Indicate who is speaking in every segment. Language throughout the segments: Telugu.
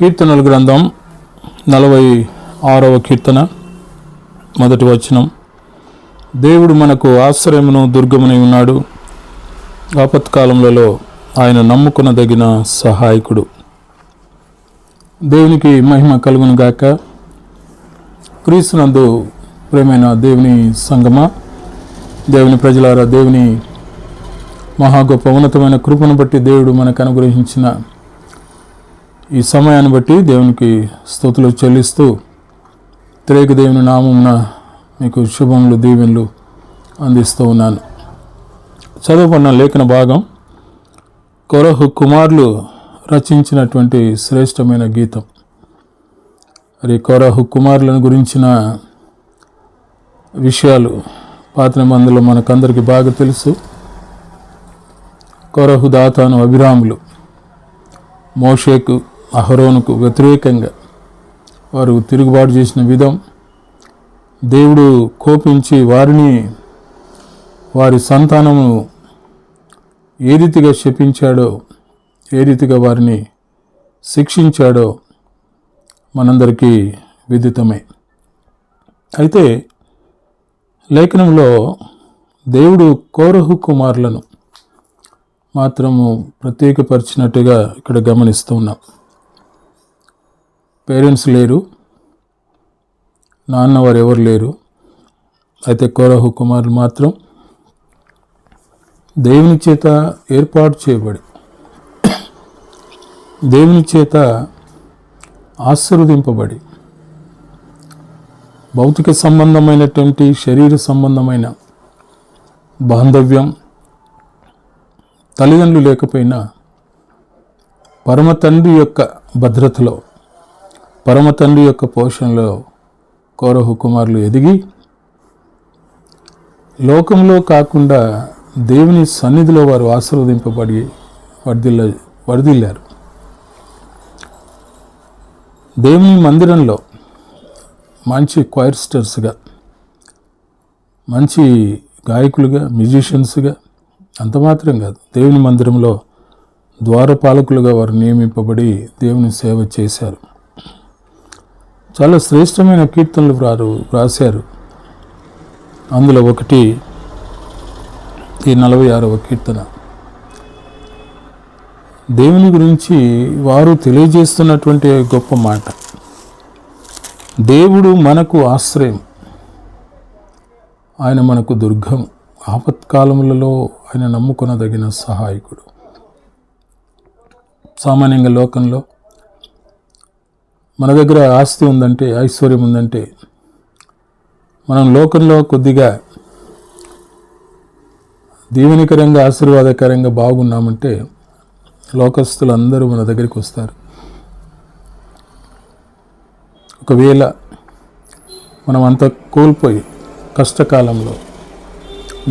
Speaker 1: కీర్తనల గ్రంథం 46వ కీర్తన మొదటి వచనం. దేవుడు మనకు ఆశ్రయమును దుర్గమునై ఉన్నాడు, ఆపత్కాలములలో ఆయన నమ్ముకొనదగిన సహాయకుడు. దేవునికి మహిమ కలుగును గాక. క్రీస్తునందు ప్రేమైన దేవుని సంగమా, దేవుని ప్రజలారా, దేవుని మహా గొప్ప ఉన్నతమైన కృపను బట్టి దేవుడు మనకు అనుగ్రహించిన ఈ సమయాన్ని బట్టి దేవునికి స్తుతులు చెల్లిస్తూ తిరిగి దేవుని నామమున మీకు శుభములు దీవెనలు అందిస్తూ ఉన్నాను. చదువుకున్న లేఖన భాగం కొరహు కుమారులు రచించినటువంటి శ్రేష్టమైన గీతం. మరి కొరహు కుమారులను గురించిన విషయాలు పాత నిబంధనలో మనకందరికీ బాగా తెలుసు. కొరహు, దాతాను, అభిరాములు మోషేకు, అహరోనుకు వ్యతిరేకంగా వారు తిరుగుబాటు చేసిన విధం, దేవుడు కోపించి వారి సంతానము ఏ రీతిగా శపించాడో, ఏ రీతిగా వారిని శిక్షించాడో మనందరికీ విదితమే. అయితే లేఖనంలో దేవుడు కోరహు కుమారులను మాత్రము ప్రత్యేకపరిచినట్టుగా ఇక్కడ గమనిస్తూ ఉన్నాం. పేరెంట్స్ లేరు, నాన్నవారు ఎవరు లేరు. అయితే కోరహు కుమారులు మాత్రం దేవుని చేత ఏర్పాటు చేయబడి, దేవుని చేత ఆశీర్వదింపబడి, భౌతిక సంబంధమైనటువంటి శరీర సంబంధమైన బాంధవ్యం తల్లిదండ్రులు లేకపోయినా పరమ తండ్రి యొక్క భద్రతలో, పరమ తండ్రి యొక్క పోషణలో కోరహు కుమారులు ఎదిగి లోకంలో కాకుండా దేవుని సన్నిధిలో వారు ఆశీర్వదింపబడి వర్ధిల్లారు. దేవుని మందిరంలో మంచి క్వైర్స్టర్స్గా, మంచి గాయకులుగా, మ్యూజిషియన్స్గా, అంత మాత్రం కాదు, దేవుని మందిరంలో ద్వారపాలకులుగా వారు నియమింపబడి దేవుని సేవ చేశారు. చాలా శ్రేష్టమైన కీర్తనలు రాశారు. అందులో ఒకటి ఈ 46వ కీర్తన. దేవుని గురించి వారు తెలియజేస్తున్నటువంటి గొప్ప మాట, దేవుడు మనకు ఆశ్రయం, ఆయన మనకు దుర్గం, ఆపత్కాలములలో ఆయన నమ్ముకొనదగిన సహాయకుడు. సామాన్యంగా లోకంలో మన దగ్గర ఆస్తి ఉందంటే, ఐశ్వర్యం ఉందంటే, మనం లోకంలో కొద్దిగా దీవెనికరంగా, ఆశీర్వాదకరంగా బాగున్నామంటే లోకస్తులు అందరూ మన దగ్గరికి వస్తారు. ఒకవేళ మనం అంత కోల్పోయి కష్టకాలంలో,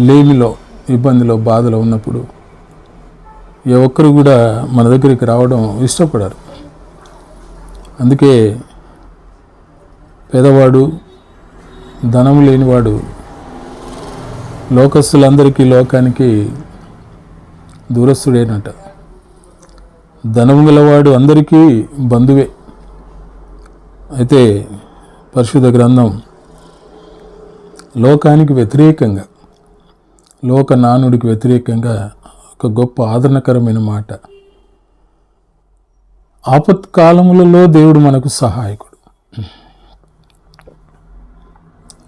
Speaker 1: లేమిలో, ఇబ్బందిలో, బాధలో ఉన్నప్పుడు ఏ ఒక్కరు కూడా మన దగ్గరికి రావడం ఇష్టపడరు. అందుకే పేదవాడు, ధనము లేనివాడు లోకస్తులందరికీ, లోకానికి దూరస్తుడేనట. ధనము గలవాడు అందరికీ బంధువే. అయితే పరిశుద్ధ గ్రంథం లోకానికి వ్యతిరేకంగా, లోక నానుడికి వ్యతిరేకంగా ఒక గొప్ప ఆదరణకరమైన మాట, ఆపత్కాలములలో దేవుడు మనకు సహాయకుడు.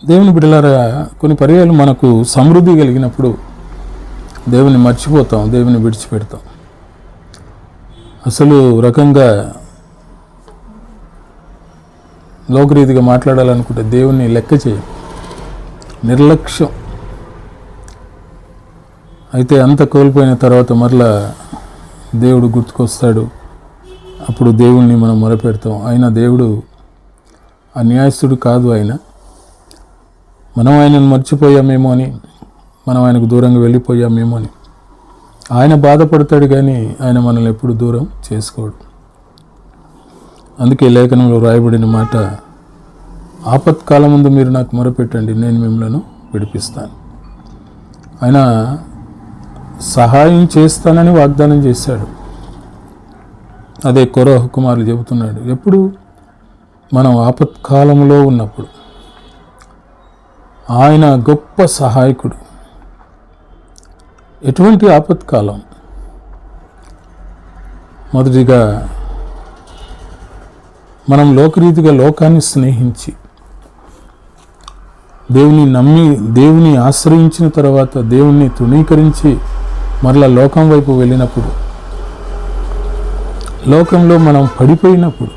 Speaker 1: దేవుని బిడ్డలారా, కొన్ని పర్యాలు మనకు సమృద్ధి కలిగినప్పుడు దేవుని మర్చిపోతాం, దేవుని విడిచిపెడతాం. అసలు రకంగా లోకరీతిగా మాట్లాడాలనుకుంటే దేవుణ్ణి లెక్క చేయం, నిర్లక్ష్యం. అయితే అంత కోల్పోయిన తర్వాత మరలా దేవుడు గుర్తుకొస్తాడు. అప్పుడు దేవుణ్ణి మనం మొరపెడతాం. అయినా దేవుడు అన్యాయస్తుడు కాదు. మనం ఆయనను మర్చిపోయామేమో అని, మనం ఆయనకు దూరంగా వెళ్ళిపోయామేమో అని ఆయన బాధపడతాడు, కానీ ఆయన మనల్ని ఎప్పుడు దూరం చేసుకోడు. అందుకే లేఖనంలో రాయబడిన మాట, ఆపత్కాలం ముందు మీరు నాకు మొరపెట్టండి, నేను మిమ్మల్ని విడిపిస్తాను. ఆయన సహాయం చేస్తానని వాగ్దానం చేశాడు. అదే కోరహు కుమారులు చెబుతున్నాడు. ఎప్పుడు? మనం ఆపత్కాలంలో ఉన్నప్పుడు. ఆయన గొప్ప సహాయకుడు. ఎటువంటి ఆపత్కాలం? మొదటిగా మనం లోకరీతిగా లోకాన్ని స్నేహించి దేవుని నమ్మి దేవుని ఆశ్రయించిన తర్వాత దేవుణ్ణి తృణీకరించి మరలా లోకం వైపు వెళ్ళినప్పుడు, లోకంలో మనం పడిపోయినప్పుడు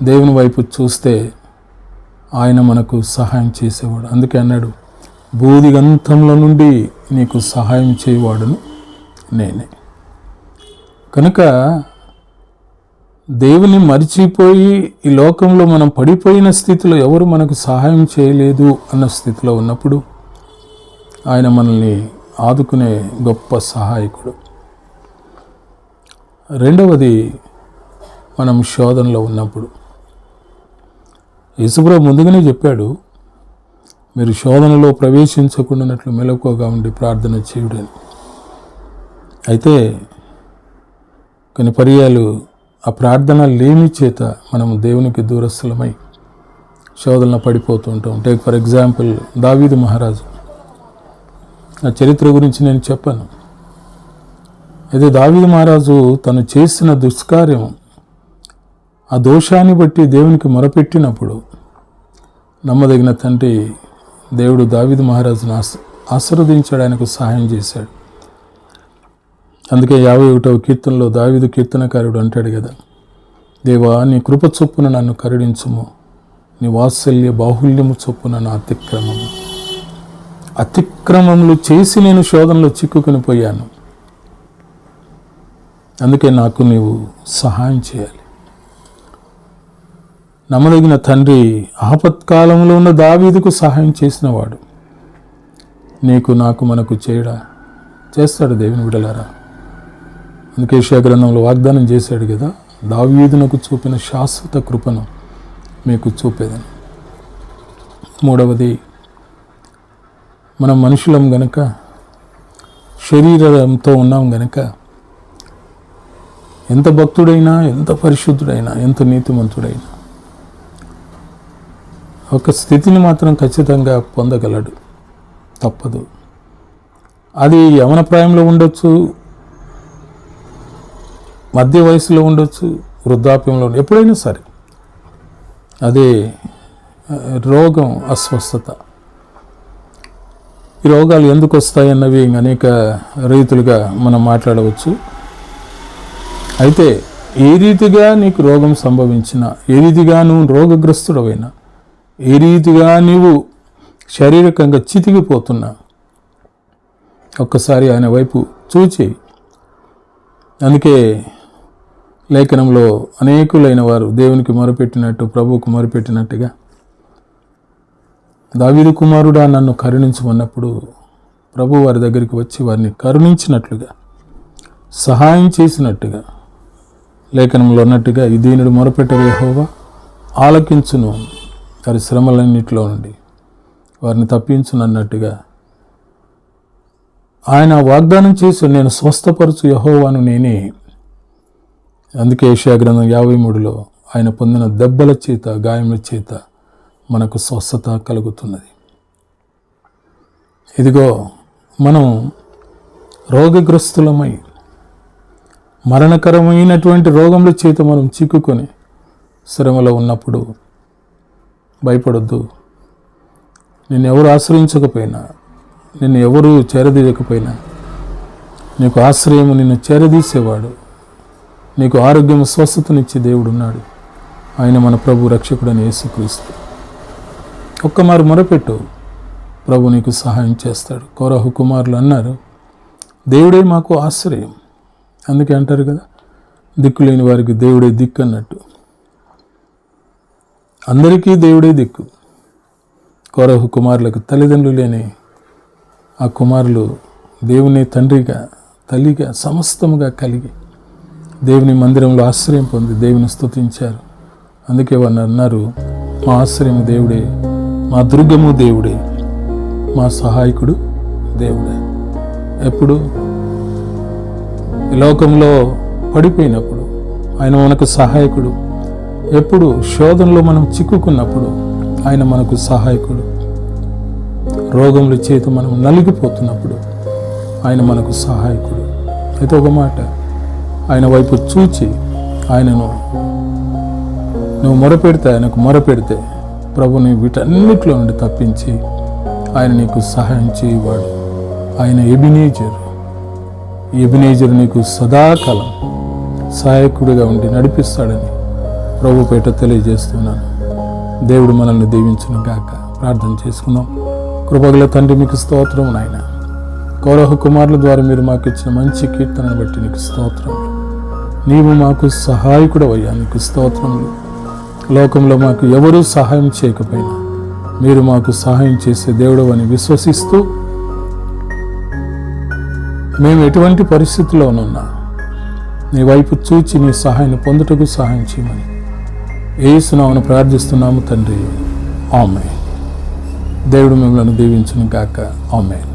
Speaker 1: దేవుని వైపు చూస్తే ఆయన మనకు సహాయం చేసేవాడు. అందుకే అన్నాడు, బూదిగంతంలో నుండి నీకు సహాయం చేయవాడును నేనే. కనుక దేవుని మరిచిపోయి ఈ లోకంలో మనం పడిపోయిన స్థితిలో ఎవరు మనకు సహాయం చేయలేదు అన్న స్థితిలో ఉన్నప్పుడు ఆయన మనల్ని ఆదుకునే గొప్ప సహాయకుడు. రెండవది, మనం శోధనలో ఉన్నప్పుడు. యేసుప్రభువు ముందుగానే చెప్పాడు, మీరు శోధనలో ప్రవేశించకుండానట్లు మెలకువగా ఉండి ప్రార్థన చేయుడని. అయితే కొన్ని పర్యాలు ఆ ప్రార్థన లేని చేత మనము దేవునికి దూరస్థులమై శోధనలో పడిపోతూ ఉంటాం. టేక్ ఫర్ ఎగ్జాంపుల్ దావీదు మహారాజు. ఆ చరిత్ర గురించి నేను చెప్పాను. అయితే దావీదు మహారాజు తను చేసిన దుష్కార్యం, ఆ దోషాన్ని బట్టి దేవునికి మొరపెట్టినప్పుడు నమ్మదగిన తండ్రి దేవుడు దావీదు మహారాజును ఆశీర్వదించాడు, ఆయనకు సహాయం చేశాడు. అందుకే 51వ కీర్తనలో దావీదు కీర్తనకారుడు అంటాడు కదా, దేవా నీ కృప చొప్పున నన్ను కరుణించుము, నీ వాత్సల్య బాహుల్యము చొప్పున నా అతిక్రమములు చేసి నేను శోధనలో చిక్కుకొని పోయాను. అందుకే నాకు నీవు సహాయం చేయాలి. నమ్మదగిన తండ్రి ఆపత్కాలంలో ఉన్న దావీదుకు సహాయం చేసినవాడు నీకు నాకు మనకు చేస్తాడు దేవుని బిడ్డలారా. అందుకే యెషయా గ్రంథంలో వాగ్దానం చేశాడు కదా, దావీదునకు చూపిన శాశ్వత కృపను మీకు చూపేదని. మూడవది, మనం మనుషులం గనక, శరీరంతో ఉన్నాం గనక, ఎంత భక్తుడైనా, ఎంత పరిశుద్ధుడైనా, ఎంత నీతిమంతుడైనా ఒక స్థితిని మాత్రం ఖచ్చితంగా పొందగలడు, తప్పదు. అది యవన ప్రాయంలో ఉండొచ్చు, మధ్య వయసులో ఉండొచ్చు, వృద్ధాప్యంలో ఎప్పుడైనా సరే. అదే రోగం, అస్వస్థత. ఈ రోగాలు ఎందుకు వస్తాయన్నవి అనేక రీతులుగా మనం మాట్లాడవచ్చు. అయితే ఏ రీతిగా నీకు రోగం సంభవించినా, ఏ రీతిగా నువ్వు రోగగ్రస్తుడవైనా, ఏ రీతిగా నీవు శారీరకంగా చితికిపోతున్నా, ఒక్కసారి ఆయన వైపు చూచి, అందుకే లేఖనంలో అనేకులైన వారు దేవునికి మొరపెట్టినట్టు, ప్రభువుకు మొరపెట్టినట్టుగా, దావీదు కుమారుడా నన్ను కరుణించమన్నప్పుడు ప్రభు వారి దగ్గరికి వచ్చి వారిని కరుణించినట్లుగా, సహాయం చేసినట్టుగా, లేఖనంలో అన్నట్టుగా, ఈ దీనుడు మొరపెట్టవే యెహోవా ఆలకించును, వారి శ్రమలన్నింటిలో నుండి వారిని తప్పించునన్నట్టుగా ఆయన వాగ్దానం చేసి, నేను స్వస్థపరచు యెహోవాను నేనే. అందుకే యెషయా గ్రంథం 53లో ఆయన పొందిన దెబ్బల చేత, గాయముల చేత మనకు స్వస్థత కలుగుతున్నది. ఇదిగో మనం రోగగ్రస్తులమై మరణకరమైనటువంటి రోగముల చేత మనం చిక్కుకొని శ్రమలో ఉన్నప్పుడు భయపడొద్దు. నిన్ను ఎవరు ఆశ్రయించకపోయినా, నిన్ను ఎవరు చేరదీయకపోయినా, నీకు ఆశ్రయము, నిన్ను చేరదీసేవాడు, నీకు ఆరోగ్యము, స్వస్థతనిచ్చే దేవుడు ఉన్నాడు. ఆయన మన ప్రభు రక్షకుడైన యేసుక్రీస్తు. ఒక్కమారు మొరపెట్టు, ప్రభు నీకు సహాయం చేస్తాడు. కోరహు కుమారులు అన్నారు, దేవుడే మాకు ఆశ్రయం. అందుకే అంటారు కదా, దిక్కులేని వారికి దేవుడే దిక్కు అన్నట్టు. అందరికీ దేవుడే దిక్కు. కోరహు కుమారులకు తల్లిదండ్రులు లేని ఆ కుమారులు దేవుని తండ్రిగా, తల్లిగా, సమస్తముగా కలిగి దేవుని మందిరంలో ఆశ్రయం పొంది దేవుని స్తుతించారు. అందుకే వారు అన్నారు, మా ఆశ్రయము దేవుడే, మా దుర్గము దేవుడే, మా సహాయకుడు దేవుడే. ఎప్పుడు? ఈ లోకంలో పడిపోయినప్పుడు, ఆయన మనకు సహాయకుడు. ఎప్పుడు శోధనలో మనం చిక్కుకున్నప్పుడు ఆయన మనకు సహాయకుడు. రోగముల చేత మనం నలిగిపోతున్నప్పుడు ఆయన మనకు సహాయకుడు. అయితే ఒక మాట, ఆయన వైపు చూచి ఆయనను నువ్వు మొరపెడితే, ఆయనకు మొరపెడితే ప్రభుని వీటన్నిటిలో నుండి తప్పించి ఆయన నీకు సహాయం చేయవాడు. ఆయన ఎబినేజర్ నీకు సదాకాలం సహాయకుడిగా ఉండి నడిపిస్తాడని ప్రభు పేట తెలియజేస్తున్నాను. దేవుడు మనల్ని దీవించును గాక. ప్రార్థన చేసుకుందాం. కృపగల తండ్రి, మీకు స్తోత్రం నాయన. కౌరవ కుమారుల ద్వారా మీరు మాకు ఇచ్చిన మంచి కీర్తనను బట్టి నీకు స్తోత్రములు. నీవు మాకు సహాయకుడవయ్యా, నీకు స్తోత్రములు. లోకంలో మాకు ఎవరూ సహాయం చేయకపోయినా మీరు మాకు సహాయం చేసే దేవుడు అని విశ్వసిస్తూ, మేము ఎటువంటి పరిస్థితుల్లోనున్నా నీ వైపు చూచి నీ సహాయాన్ని పొందుటకు సహాయం చేయమని యేసు నామమున ప్రార్థిస్తున్నాము తండ్రి. ఆమేన్. దేవుడు మిమ్మల్ని దీవించును గాక. ఆమేన్.